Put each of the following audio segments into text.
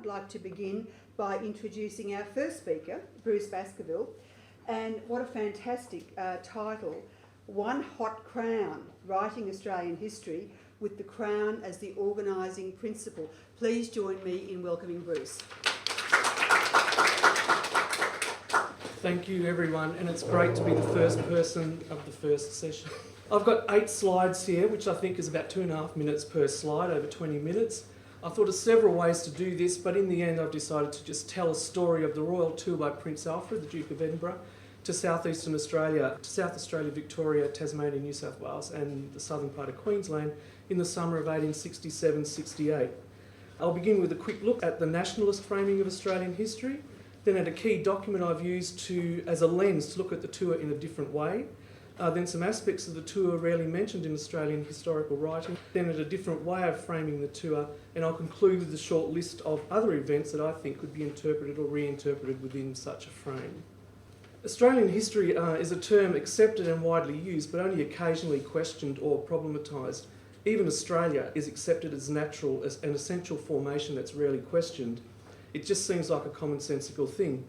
I'd like to begin by introducing our first speaker, Bruce Baskerville, and what a fantastic title, One Hot Crown, Writing Australian History with the Crown as the organising principle. Please join me in welcoming Bruce. Thank you everyone, and it's great to be the first person of the first session. I've got 8 slides here, which I think is about 2.5 minutes per slide, over 20 minutes. I thought of several ways to do this, but in the end I've decided to just tell a story of the royal tour by Prince Alfred, the Duke of Edinburgh, to southeastern Australia, South Australia, Victoria, Tasmania, New South Wales and the southern part of Queensland in the summer of 1867-68. I'll begin with a quick look at the nationalist framing of Australian history, then at a key document I've used as a lens to look at the tour in a different way, then some aspects of the tour rarely mentioned in Australian historical writing, then at a different way of framing the tour, and I'll conclude with a short list of other events that I think could be interpreted or reinterpreted within such a frame. Essential history is a term accepted and widely used, but only occasionally questioned or problematised. Even Australia is accepted as natural, as an essential formation that's rarely questioned. It just seems like a commonsensical thing.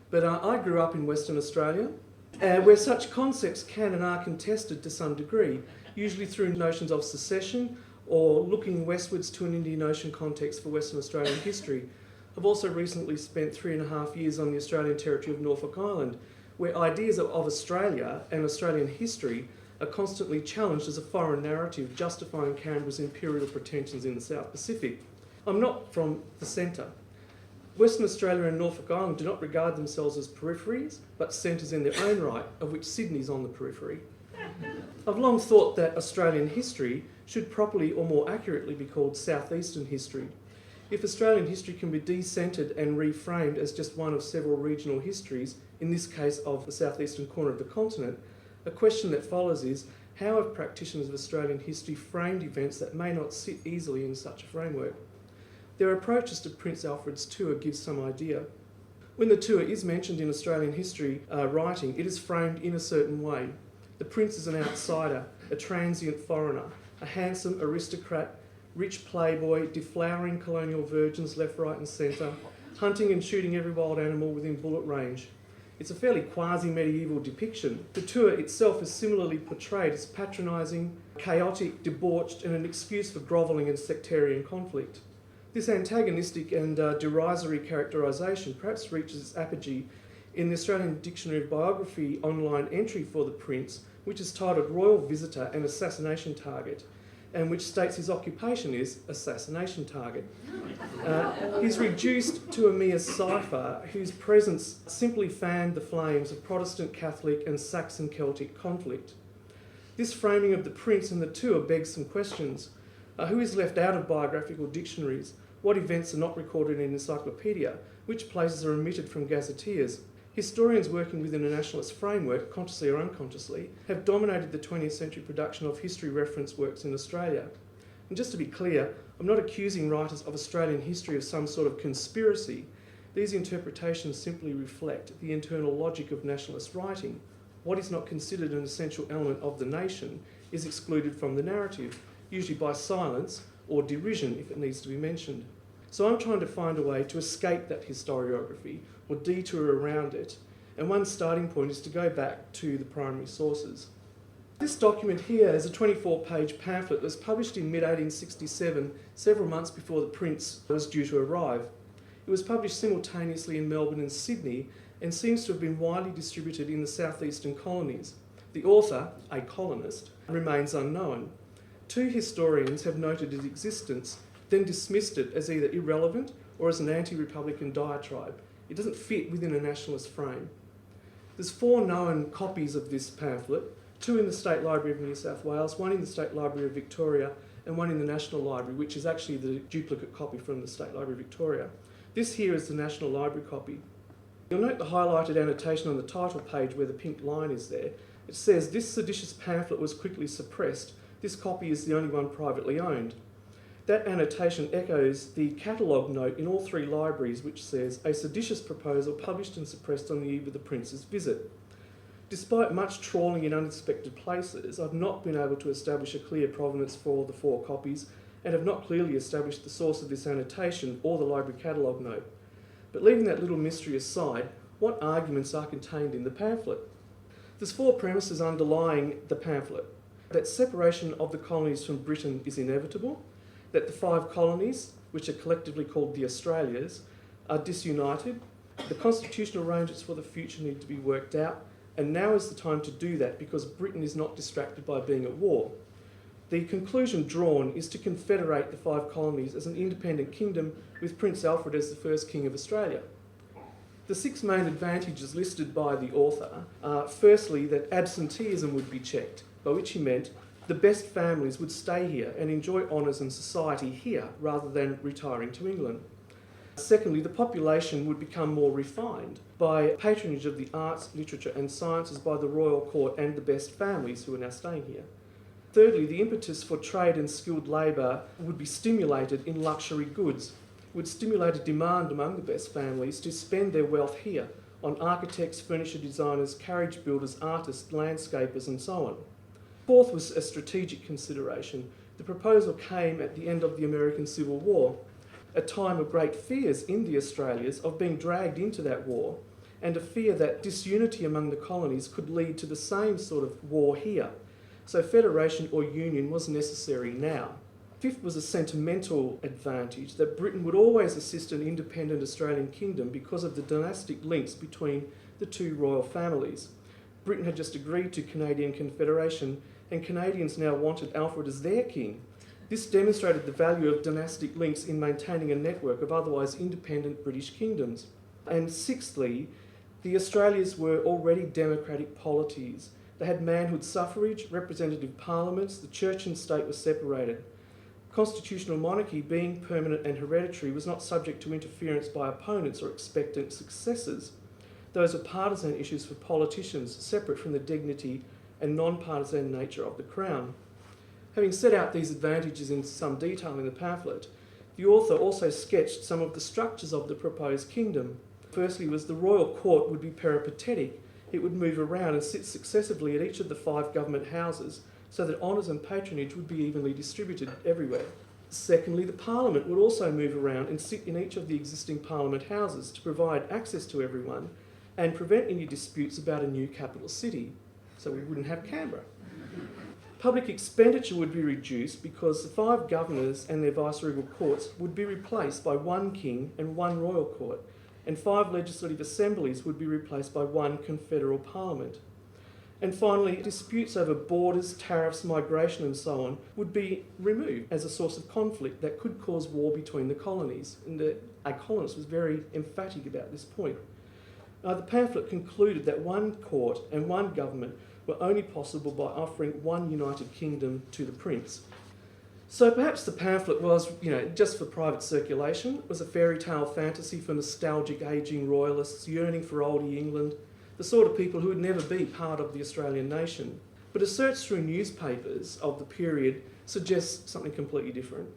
But I grew up in Western Australia, where such concepts can and are contested to some degree, usually through notions of secession or looking westwards to an Indian Ocean context for Western Australian history. I've also recently spent 3.5 years on the Australian territory of Norfolk Island, where ideas of Australia and Australian history are constantly challenged as a foreign narrative justifying Canberra's imperial pretensions in the South Pacific. I'm not from the centre. Western Australia and Norfolk Island do not regard themselves as peripheries, but centres in their own right, of which Sydney's on the periphery. I've long thought that Australian history should properly or more accurately be called Southeastern history. If Australian history can be decentered and reframed as just one of several regional histories, in this case of the southeastern corner of the continent, a question that follows is, how have practitioners of Australian history framed events that may not sit easily in such a framework? Their approaches to Prince Alfred's tour give some idea. When the tour is mentioned in Australian history writing, it is framed in a certain way. The prince is an outsider, a transient foreigner, a handsome aristocrat, rich playboy, deflowering colonial virgins left, right and centre, hunting and shooting every wild animal within bullet range. It's a fairly quasi-medieval depiction. The tour itself is similarly portrayed as patronising, chaotic, debauched and an excuse for grovelling and sectarian conflict. This antagonistic and derisory characterisation perhaps reaches its apogee in the Australian Dictionary of Biography online entry for the Prince, which is titled Royal Visitor and Assassination Target, and which states his occupation is assassination target. He's reduced to a mere cipher whose presence simply fanned the flames of Protestant, Catholic and Saxon Celtic conflict. This framing of the Prince and the tour begs some questions. Who is left out of biographical dictionaries? What events are not recorded in encyclopedia? Which places are omitted from gazetteers? Historians working within a nationalist framework, consciously or unconsciously, have dominated the 20th century production of history reference works in Australia. And just to be clear, I'm not accusing writers of Australian history of some sort of conspiracy. These interpretations simply reflect the internal logic of nationalist writing. What is not considered an essential element of the nation is excluded from the narrative, usually by silence or derision if it needs to be mentioned. So I'm trying to find a way to escape that historiography or detour around it, and one starting point is to go back to the primary sources. This document here is a 24-page pamphlet that was published in mid-1867, several months before the Prince was due to arrive. It was published simultaneously in Melbourne and Sydney and seems to have been widely distributed in the southeastern colonies. The author, a colonist, remains unknown. 2 historians have noted its existence, then dismissed it as either irrelevant or as an anti-republican diatribe. It doesn't fit within a nationalist frame. There's 4 known copies of this pamphlet, 2 in the State Library of New South Wales, 1 in the State Library of Victoria, and 1 in the National Library, which is actually the duplicate copy from the State Library of Victoria. This here is the National Library copy. You'll note the highlighted annotation on the title page where the pink line is there. It says, "This seditious pamphlet was quickly suppressed. This copy is the only one privately owned." That annotation echoes the catalogue note in all 3 libraries, which says, "A seditious proposal published and suppressed on the eve of the Prince's visit." Despite much trawling in unexpected places, I've not been able to establish a clear provenance for the 4 copies, and have not clearly established the source of this annotation or the library catalogue note. But leaving that little mystery aside, what arguments are contained in the pamphlet? There's 4 premises underlying the pamphlet. That separation of the colonies from Britain is inevitable, that the 5 colonies, which are collectively called the Australias, are disunited, the constitutional arrangements for the future need to be worked out, and now is the time to do that because Britain is not distracted by being at war. The conclusion drawn is to confederate the 5 colonies as an independent kingdom with Prince Alfred as the first King of Australia. The 6 main advantages listed by the author are firstly that absenteeism would be checked, by which he meant the best families would stay here and enjoy honours and society here rather than retiring to England. Secondly, the population would become more refined by patronage of the arts, literature and sciences by the royal court and the best families who are now staying here. Thirdly, the impetus for trade and skilled labour would be stimulated in luxury goods, would stimulate a demand among the best families to spend their wealth here on architects, furniture designers, carriage builders, artists, landscapers and so on. Fourth was a strategic consideration. The proposal came at the end of the American Civil War, a time of great fears in the Australias of being dragged into that war, and a fear that disunity among the colonies could lead to the same sort of war here. So federation or union was necessary now. Fifth was a sentimental advantage that Britain would always assist an independent Australian kingdom because of the dynastic links between the 2 royal families. Britain had just agreed to Canadian Confederation, and Canadians now wanted Alfred as their king. This demonstrated the value of dynastic links in maintaining a network of otherwise independent British kingdoms. And sixthly, the Australias were already democratic polities. They had manhood suffrage, representative parliaments, the church and state were separated. Constitutional monarchy, being permanent and hereditary, was not subject to interference by opponents or expectant successors. Those are partisan issues for politicians, separate from the dignity and non-partisan nature of the Crown. Having set out these advantages in some detail in the pamphlet, the author also sketched some of the structures of the proposed kingdom. Firstly was the royal court would be peripatetic. It would move around and sit successively at each of the 5 government houses so that honours and patronage would be evenly distributed everywhere. Secondly, the Parliament would also move around and sit in each of the existing Parliament houses to provide access to everyone and prevent any disputes about a new capital city, so we wouldn't have Canberra. Public expenditure would be reduced because the 5 governors and their viceregal courts would be replaced by 1 king and 1 royal court, and 5 legislative assemblies would be replaced by 1 confederal parliament. And finally, disputes over borders, tariffs, migration and so on would be removed as a source of conflict that could cause war between the colonies. And our colonist was very emphatic about this point. The pamphlet concluded that 1 court and 1 government were only possible by offering 1 united kingdom to the prince. So perhaps the pamphlet was, just for private circulation. It was a fairy tale fantasy for nostalgic ageing royalists yearning for oldie England, the sort of people who would never be part of the Australian nation. But a search through newspapers of the period suggests something completely different.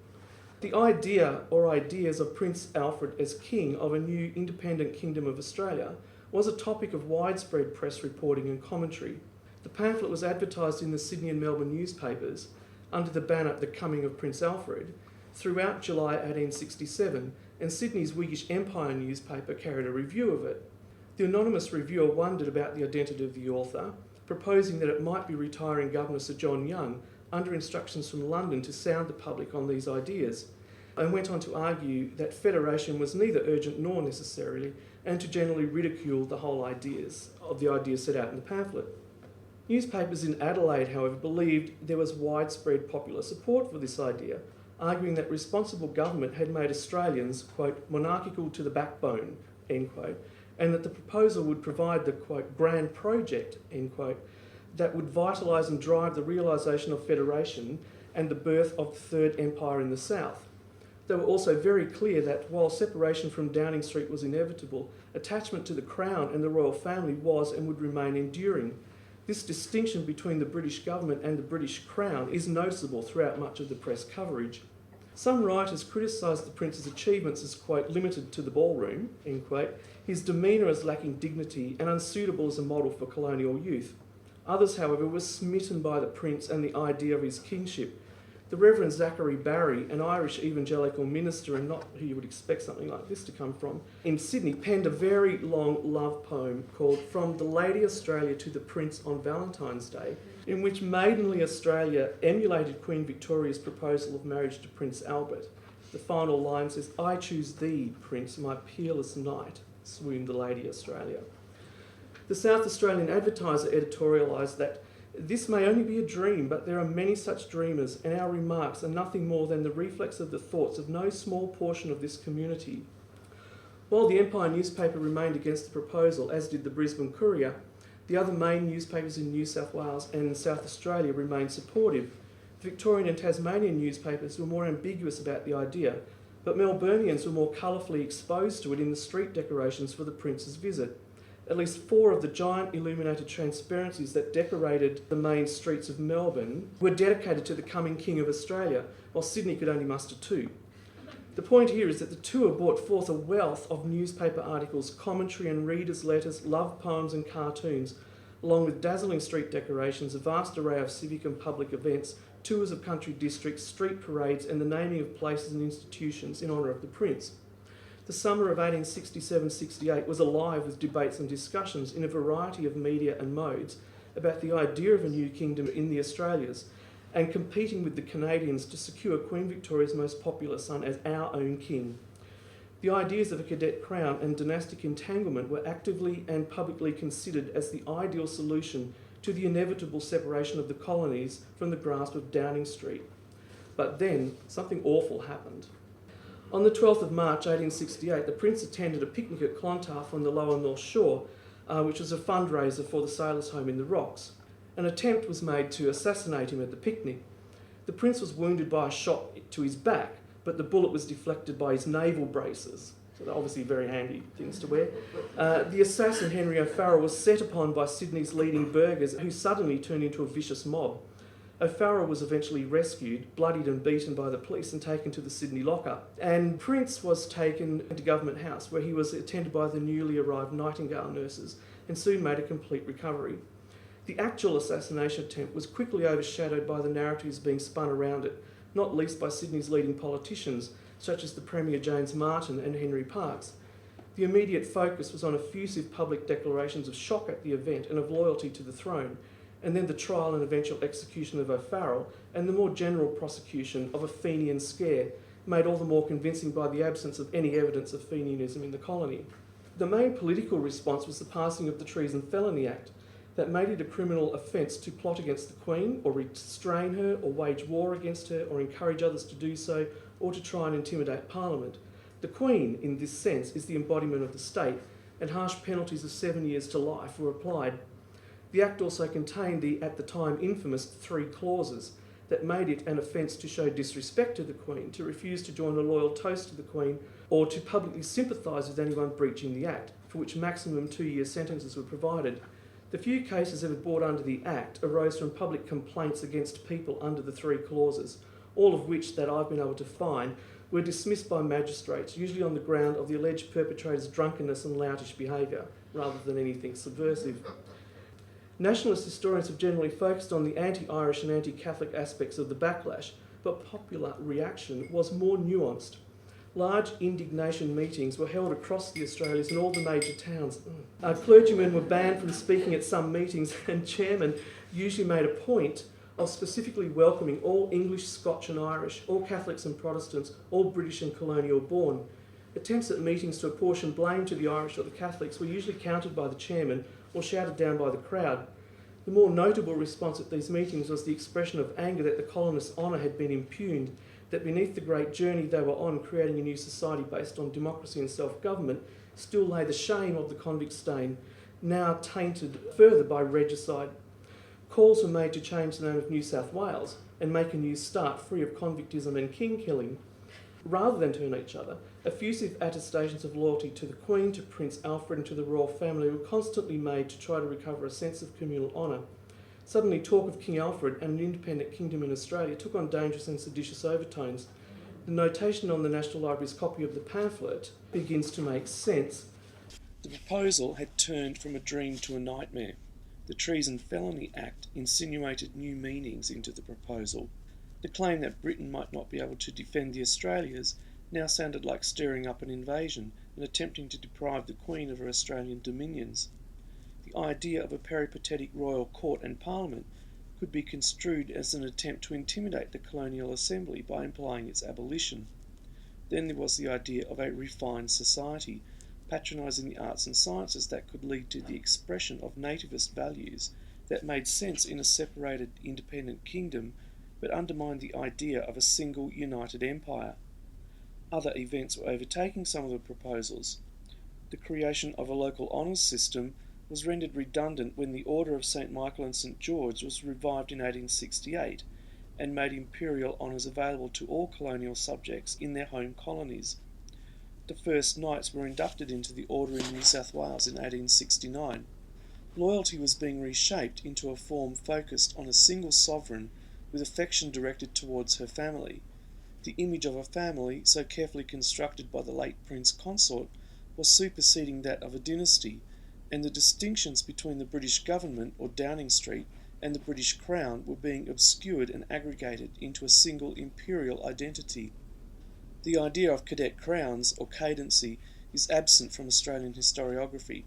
The idea or ideas of Prince Alfred as king of a new independent kingdom of Australia was a topic of widespread press reporting and commentary. The pamphlet was advertised in the Sydney and Melbourne newspapers under the banner The Coming of Prince Alfred throughout July 1867, and Sydney's Whiggish Empire newspaper carried a review of it. The anonymous reviewer wondered about the identity of the author, proposing that it might be retiring Governor Sir John Young under instructions from London to sound the public on these ideas, and went on to argue that federation was neither urgent nor necessary, and to generally ridicule the whole ideas set out in the pamphlet. Newspapers in Adelaide, however, believed there was widespread popular support for this idea, arguing that responsible government had made Australians, quote, monarchical to the backbone, end quote, and that the proposal would provide the, quote, grand project, end quote, that would vitalise and drive the realisation of federation and the birth of the Third Empire in the South. They were also very clear that while separation from Downing Street was inevitable, attachment to the Crown and the royal family was and would remain enduring. This distinction between the British government and the British Crown is noticeable throughout much of the press coverage. Some writers criticised the Prince's achievements as, quote, limited to the ballroom, end quote, his demeanour as lacking dignity and unsuitable as a model for colonial youth. Others, however, were smitten by the Prince and the idea of his kingship. The Reverend Zachary Barry, an Irish evangelical minister, and not who you would expect something like this to come from, in Sydney, penned a very long love poem called From the Lady Australia to the Prince on Valentine's Day, in which maidenly Australia emulated Queen Victoria's proposal of marriage to Prince Albert. The final line says, "I choose thee, Prince, my peerless knight," swooned the Lady Australia. The South Australian Advertiser editorialised that this may only be a dream, but there are many such dreamers, and our remarks are nothing more than the reflex of the thoughts of no small portion of this community. While the Empire newspaper remained against the proposal, as did the Brisbane Courier, the other main newspapers in New South Wales and South Australia remained supportive. Victorian and Tasmanian newspapers were more ambiguous about the idea, but Melburnians were more colourfully exposed to it in the street decorations for the Prince's visit. At least 4 of the giant illuminated transparencies that decorated the main streets of Melbourne were dedicated to the coming King of Australia, while Sydney could only muster 2. The point here is that the tour brought forth a wealth of newspaper articles, commentary and readers' letters, love poems and cartoons, along with dazzling street decorations, a vast array of civic and public events, tours of country districts, street parades and the naming of places and institutions in honour of the Prince. The summer of 1867-68 was alive with debates and discussions in a variety of media and modes about the idea of a new kingdom in the Australias and competing with the Canadians to secure Queen Victoria's most popular son as our own king. The ideas of a cadet crown and dynastic entanglement were actively and publicly considered as the ideal solution to the inevitable separation of the colonies from the grasp of Downing Street. But then something awful happened. On the 12th of March 1868, the Prince attended a picnic at Clontarf on the lower North Shore, which was a fundraiser for the Sailors' Home in the Rocks. An attempt was made to assassinate him at the picnic. The Prince was wounded by a shot to his back, but the bullet was deflected by his naval braces. So they're obviously very handy things to wear. The assassin, Henry O'Farrell, was set upon by Sydney's leading burghers, who suddenly turned into a vicious mob. O'Farrell was eventually rescued, bloodied and beaten by the police and taken to the Sydney lockup. And Prince was taken to Government House, where he was attended by the newly arrived Nightingale nurses and soon made a complete recovery. The actual assassination attempt was quickly overshadowed by the narratives being spun around it, not least by Sydney's leading politicians, such as the Premier James Martin and Henry Parkes. The immediate focus was on effusive public declarations of shock at the event and of loyalty to the throne, and then the trial and eventual execution of O'Farrell, and the more general prosecution of a Fenian scare, made all the more convincing by the absence of any evidence of Fenianism in the colony. The main political response was the passing of the Treason Felony Act, that made it a criminal offence to plot against the Queen, or restrain her, or wage war against her, or encourage others to do so, or to try and intimidate Parliament. The Queen, in this sense, is the embodiment of the state, and harsh penalties of 7 years to life were applied. The Act also contained the, at the time, infamous 3 clauses that made it an offence to show disrespect to the Queen, to refuse to join a loyal toast to the Queen, or to publicly sympathise with anyone breaching the Act, for which maximum 2-year sentences were provided. The few cases ever brought under the Act arose from public complaints against people under the 3 clauses, all of which, that I've been able to find, were dismissed by magistrates, usually on the ground of the alleged perpetrator's drunkenness and loutish behaviour, rather than anything subversive. Nationalist historians have generally focused on the anti-Irish and anti-Catholic aspects of the backlash, but popular reaction was more nuanced. Large indignation meetings were held across the Australias in all the major towns. Clergymen were banned from speaking at some meetings, and chairmen usually made a point of specifically welcoming all English, Scotch and Irish, all Catholics and Protestants, all British and colonial born. Attempts at meetings to apportion blame to the Irish or the Catholics were usually countered by the chairman or shouted down by the crowd. The more notable response at these meetings was the expression of anger that the colonists' honour had been impugned, that beneath the great journey they were on, creating a new society based on democracy and self-government, still lay the shame of the convict stain, now tainted further by regicide. Calls were made to change the name of New South Wales and make a new start free of convictism and king-killing. Rather than turn each other, effusive attestations of loyalty to the Queen, to Prince Alfred and to the royal family were constantly made to try to recover a sense of communal honour. Suddenly talk of King Alfred and an independent kingdom in Australia took on dangerous and seditious overtones. The notation on the National Library's copy of the pamphlet begins to make sense. The proposal had turned from a dream to a nightmare. The Treason Felony Act insinuated new meanings into the proposal. The claim that Britain might not be able to defend the Australias now sounded like stirring up an invasion and attempting to deprive the Queen of her Australian dominions. The idea of a peripatetic royal court and parliament could be construed as an attempt to intimidate the colonial assembly by implying its abolition. Then there was the idea of a refined society, patronising the arts and sciences that could lead to the expression of nativist values that made sense in a separated independent kingdom but undermined the idea of a single united empire. Other events were overtaking some of the proposals. The creation of a local honours system was rendered redundant when the Order of St. Michael and St. George was revived in 1868 and made imperial honours available to all colonial subjects in their home colonies. The first Knights were inducted into the Order in New South Wales in 1869. Loyalty was being reshaped into a form focused on a single sovereign with affection directed towards her family. The image of a family, so carefully constructed by the late Prince Consort, was superseding that of a dynasty, and the distinctions between the British government, or Downing Street, and the British Crown were being obscured and aggregated into a single imperial identity. The idea of cadet crowns, or cadency, is absent from Australian historiography.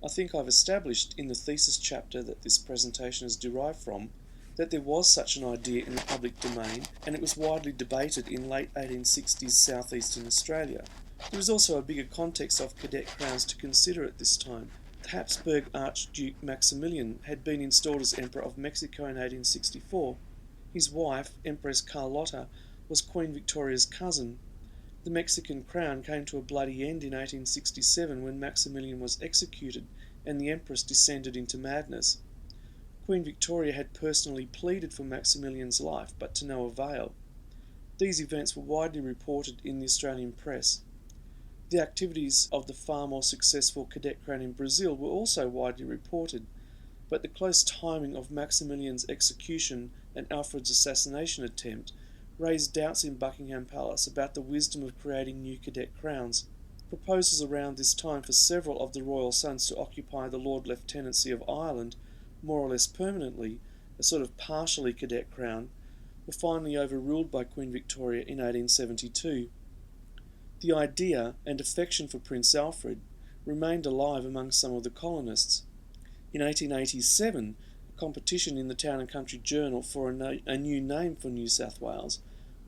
I think I've established in the thesis chapter that this presentation is derived from that there was such an idea in the public domain, and it was widely debated in late 1860s southeastern Australia. There is also a bigger context of cadet crowns to consider at this time. The Habsburg Archduke Maximilian had been installed as Emperor of Mexico in 1864. His wife, Empress Carlotta, was Queen Victoria's cousin. The Mexican crown came to a bloody end in 1867 when Maximilian was executed and the Empress descended into madness. Queen Victoria had personally pleaded for Maximilian's life, but to no avail. These events were widely reported in the Australian press. The activities of the far more successful cadet crown in Brazil were also widely reported, but the close timing of Maximilian's execution and Alfred's assassination attempt raised doubts in Buckingham Palace about the wisdom of creating new cadet crowns. Proposals around this time for several of the royal sons to occupy the Lord Lieutenancy of Ireland more or less permanently, a sort of partially cadet crown, were finally overruled by Queen Victoria in 1872. The idea and affection for Prince Alfred remained alive among some of the colonists. In 1887, a competition in the Town and Country Journal for a new name for New South Wales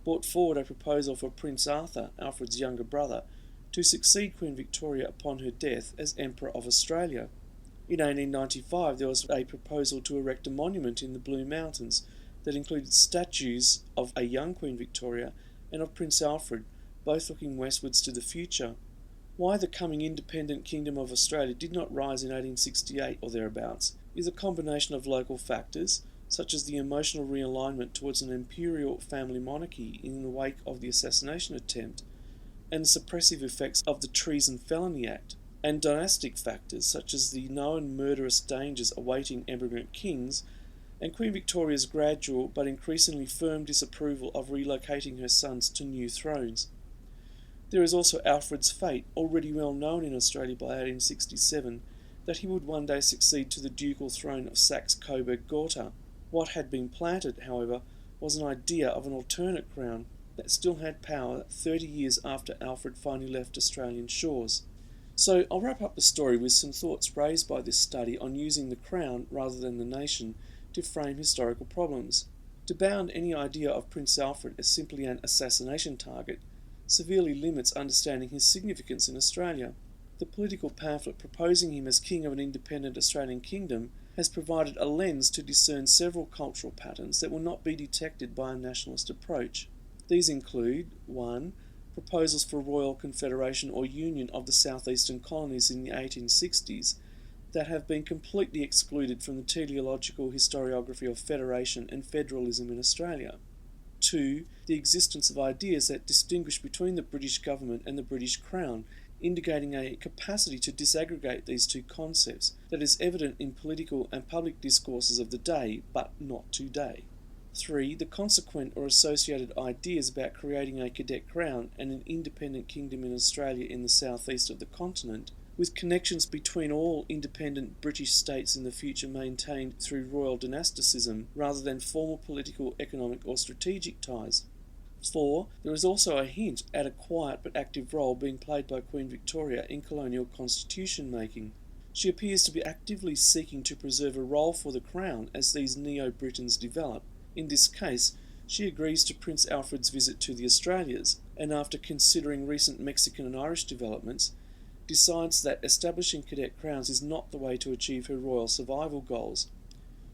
brought forward a proposal for Prince Arthur, Alfred's younger brother, to succeed Queen Victoria upon her death as Emperor of Australia. In 1895, there was a proposal to erect a monument in the Blue Mountains that included statues of a young Queen Victoria and of Prince Alfred, both looking westwards to the future. Why the coming independent Kingdom of Australia did not rise in 1868 or thereabouts is a combination of local factors, such as the emotional realignment towards an imperial family monarchy in the wake of the assassination attempt, and the suppressive effects of the Treason Felony Act, and dynastic factors such as the known murderous dangers awaiting emigrant kings, and Queen Victoria's gradual but increasingly firm disapproval of relocating her sons to new thrones. There is also Alfred's fate, already well known in Australia by 1867, that he would one day succeed to the ducal throne of Saxe-Coburg-Gotha. What had been planted, however, was an idea of an alternate crown that still had power 30 years after Alfred finally left Australian shores. So I'll wrap up the story with some thoughts raised by this study on using the crown rather than the nation to frame historical problems. To bound any idea of Prince Alfred as simply an assassination target severely limits understanding his significance in Australia. The political pamphlet proposing him as king of an independent Australian kingdom has provided a lens to discern several cultural patterns that will not be detected by a nationalist approach. These include 1. Proposals for royal confederation or union of the southeastern colonies in the 1860s that have been completely excluded from the teleological historiography of federation and federalism in Australia. 2. The existence of ideas that distinguish between the British government and the British Crown, indicating a capacity to disaggregate these two concepts that is evident in political and public discourses of the day, but not today. 3. The consequent or associated ideas about creating a cadet crown and an independent kingdom in Australia in the southeast of the continent. with connections between all independent British states in the future maintained through royal dynasticism rather than formal political, economic or strategic ties. 4. There is also a hint at a quiet but active role being played by Queen Victoria in colonial constitution making. She appears to be actively seeking to preserve a role for the Crown as these Neo-Britons develop. In this case, she agrees to Prince Alfred's visit to the Australias, and after considering recent Mexican and Irish developments, decides that establishing cadet crowns is not the way to achieve her royal survival goals.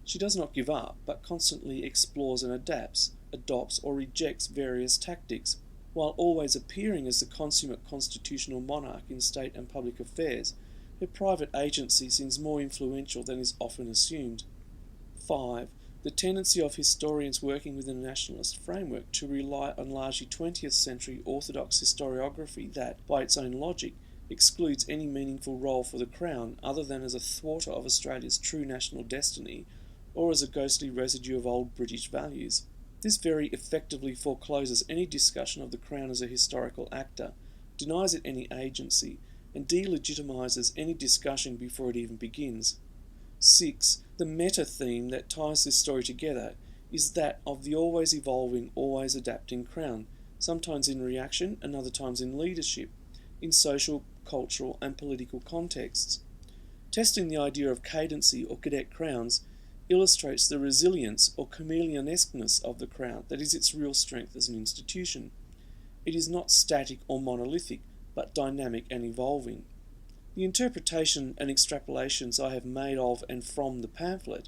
She does not give up, but constantly explores and adopts or rejects various tactics, while always appearing as the consummate constitutional monarch in state and public affairs. Her private agency seems more influential than is often assumed. 5. The tendency of historians working within a nationalist framework to rely on largely 20th century orthodox historiography that, by its own logic, excludes any meaningful role for the Crown other than as a thwarter of Australia's true national destiny or as a ghostly residue of old British values. This very effectively forecloses any discussion of the Crown as a historical actor, denies it any agency, and delegitimises any discussion before it even begins. 6. The meta-theme that ties this story together is that of the always evolving, always adapting Crown, sometimes in reaction and other times in leadership, in social, cultural and political contexts. Testing the idea of cadency or cadet crowns illustrates the resilience or chameleonesqueness of the Crown that is its real strength as an institution. It is not static or monolithic, but dynamic and evolving. The interpretation and extrapolations I have made of and from the pamphlet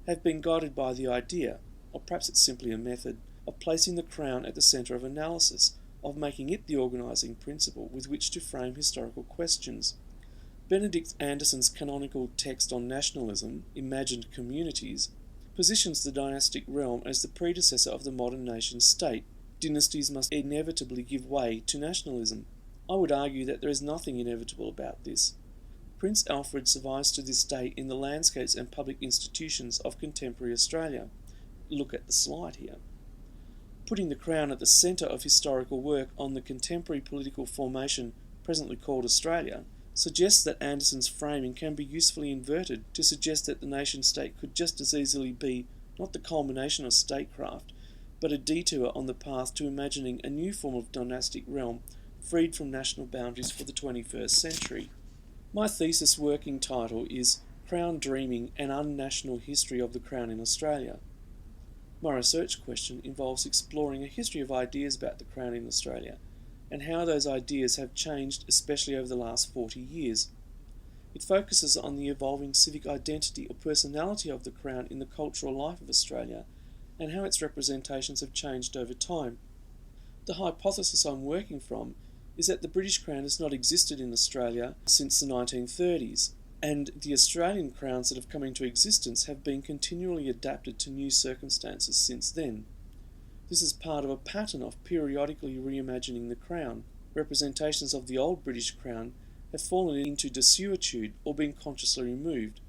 have been guided by the idea, or perhaps it's simply a method, of placing the Crown at the centre of analysis, of making it the organising principle with which to frame historical questions. Benedict Anderson's canonical text on nationalism, Imagined Communities, positions the dynastic realm as the predecessor of the modern nation-state. Dynasties must inevitably give way to nationalism. I would argue that there is nothing inevitable about this. Prince Alfred survives to this day in the landscapes and public institutions of contemporary Australia. Look at the slide here. Putting the Crown at the centre of historical work on the contemporary political formation presently called Australia suggests that Anderson's framing can be usefully inverted to suggest that the nation-state could just as easily be not the culmination of statecraft, but a detour on the path to imagining a new form of dynastic realm freed from national boundaries for the 21st century. My thesis working title is Crown Dreaming, an Unnational History of the Crown in Australia. My research question involves exploring a history of ideas about the Crown in Australia and how those ideas have changed, especially over the last 40 years. It focuses on the evolving civic identity or personality of the Crown in the cultural life of Australia and how its representations have changed over time. The hypothesis I'm working from is that the British Crown has not existed in Australia since the 1930s, and the Australian crowns that have come into existence have been continually adapted to new circumstances since then. This is part of a pattern of periodically reimagining the Crown. Representations of the old British Crown have fallen into desuetude or been consciously removed,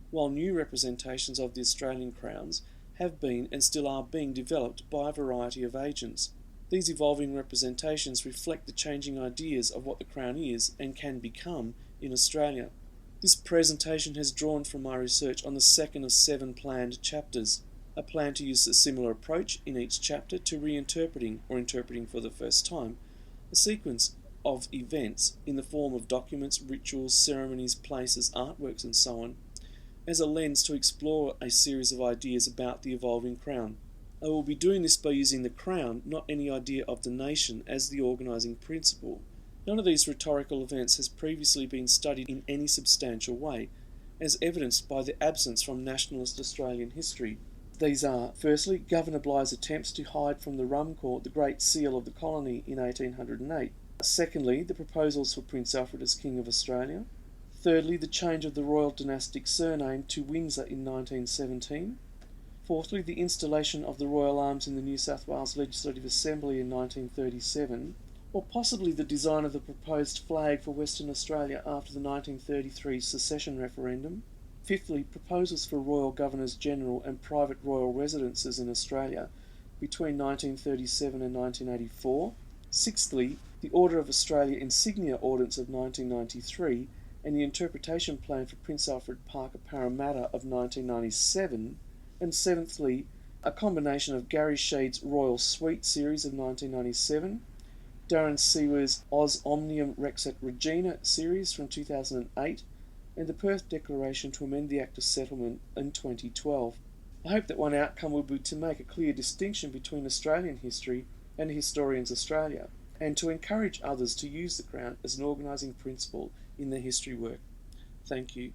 while new representations of the Australian crowns have been and still are being developed by a variety of agents. These evolving representations reflect the changing ideas of what the Crown is and can become in Australia. This presentation has drawn from my research on the second of 7 planned chapters. I plan to use a similar approach in each chapter to reinterpreting, or interpreting for the first time, a sequence of events in the form of documents, rituals, ceremonies, places, artworks and so on, as a lens to explore a series of ideas about the evolving Crown. I will be doing this by using the Crown, not any idea of the nation, as the organising principle. None of these rhetorical events has previously been studied in any substantial way, as evidenced by the absence from nationalist Australian history. These are, firstly, Governor Bligh's attempts to hide from the Rum Court the Great Seal of the colony in 1808. Secondly, the proposals for Prince Alfred as King of Australia. Thirdly, the change of the royal dynastic surname to Windsor in 1917. Fourthly, the installation of the Royal Arms in the New South Wales Legislative Assembly in 1937, or possibly the design of the proposed flag for Western Australia after the 1933 secession referendum. Fifthly, proposals for Royal Governors-General and private royal residences in Australia between 1937 and 1984. Sixthly, the Order of Australia Insignia Ordinance of 1993, and the interpretation plan for Prince Alfred Parker Parramatta of 1997, and seventhly, a combination of Gary Sheed's Royal Suite series of 1997, Darren Sewer's Os Omnium Rex et Regina series from 2008, and the Perth Declaration to amend the Act of Settlement in 2012. I hope that one outcome will be to make a clear distinction between Australian history and Historians Australia, and to encourage others to use the Crown as an organising principle in their history work. Thank you.